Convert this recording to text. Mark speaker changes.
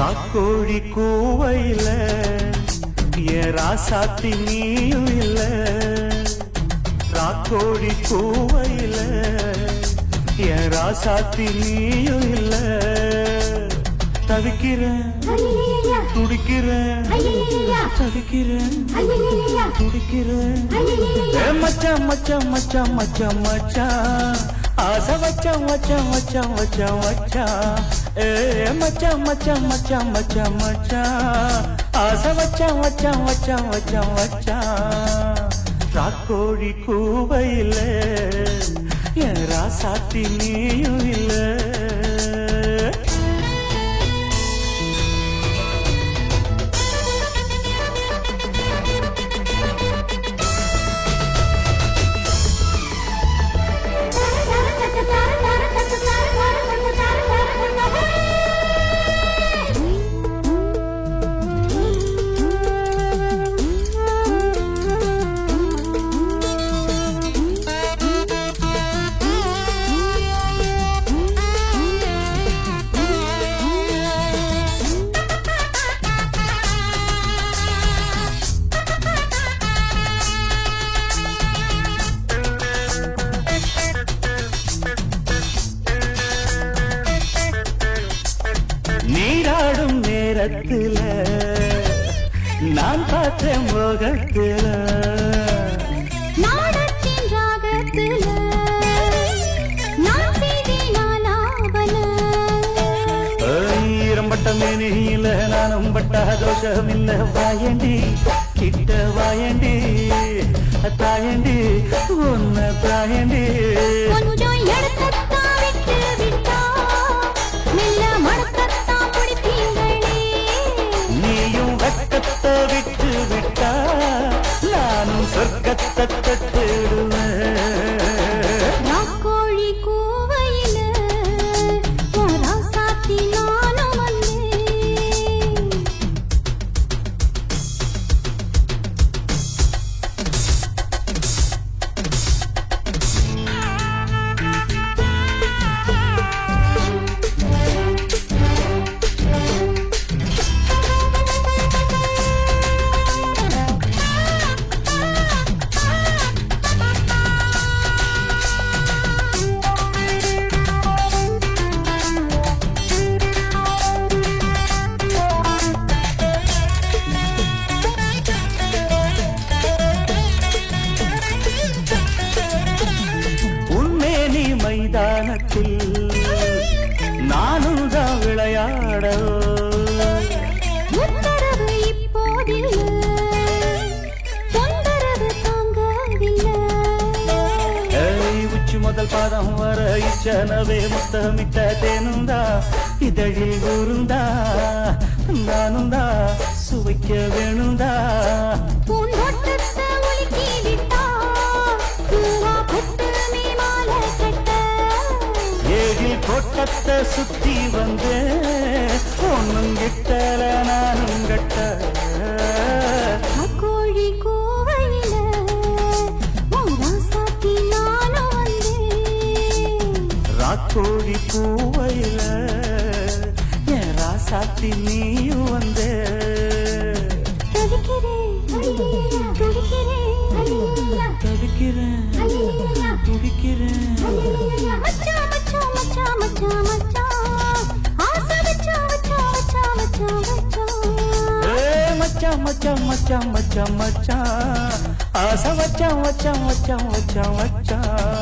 Speaker 1: ராக்கோழி கூவையில என் ராசாத்தி நீயும் இல்ல. ராக்கோழி கூவையில என் ராசாத்தி நீயும் இல்ல. தவிக்கிறேன் துடிக்கிறேன் தவிக்கிறேன் துடிக்கிறேன். மச்சான் மச்சான் மச்சான் மச்சான் மச்சான் ஆசை வச்சான் வச்சான் வச்சான் வச்சான் வச்சான். மச்சான் மச்சான் மச்சான் மச்சான் மச்சான் ஆசை வச்சான் வச்சான் வச்சான் வச்சான் வச்சான். ராக்கோழி கூவையில என் ராசாத்தி நீயும் இல்ல. நீராடும் நேரத்துல நான் பார்த்தேன் முகத்துல
Speaker 2: நாடத்தின் ராகத்துல நான் செய்தேன் ஆலாபன.
Speaker 1: ஈரம்பட்ட மேனியில நானும் பட்ட தோஷம் இல்ல. வாயண்டி கிட்ட வாயண்டி தாயண்டி உன்ன தாயண்டி.
Speaker 2: கொஞ்சம் எடுத்தா விட்டு விட்டா மெல்ல மடக்கத்தா பிடிப்பீங்களே.
Speaker 1: நீயும் வெட்டத்தை விட்டு விட்டா நானும் சொர்க்கத்தை தட்டிடுவேன்.
Speaker 2: ராக்கோழி கூவையில உன் ராசாத்தி நானும் வந்தேன். மைதானத்தில் நானும் தான் விளையாட. உத்தரவு இப்போதில்லை, தொந்தரவு தாங்கவில்லை.
Speaker 1: உச்சி முதல் பாதம் வர இச்சனவே முத்தமிட்ட தேனுந்தா இதழில் ஊருந்தா நானும் தான் சுவைக்க வேணுந்தா.
Speaker 2: பூந்தோட்டத்தை ஒழுக்கி விட்டா பூவா பட்டு மேமாலை கட்ட.
Speaker 1: ஏழில் கோட்டத்தை சுத்தி வந்து ஒன்னும் கிட்டல நானும் கட்ட.
Speaker 2: கோழி கூவையில உன் ராசாத்தி நானும் வந்தேன்.
Speaker 1: ராக்கோழி பூவையில என் ராசாத்தி நீயும் வந்து.
Speaker 2: தவிக்கிறேன் துடிக்கிறேன்
Speaker 1: தவிக்கிறேன் துடிக்கிறேன்.
Speaker 2: மச்சான் மச்சான் மச்சான் மச்சான் மச்சான் ஆசை வச்சான் வச்சான் வச்சான் வச்சான் வச்சான்.
Speaker 1: மச்சான் மச்சான் மச்சான் மச்சான் மச்சான் ஆசை வச்சான் வச்சான் வச்சான் வச்சான் வச்சான்.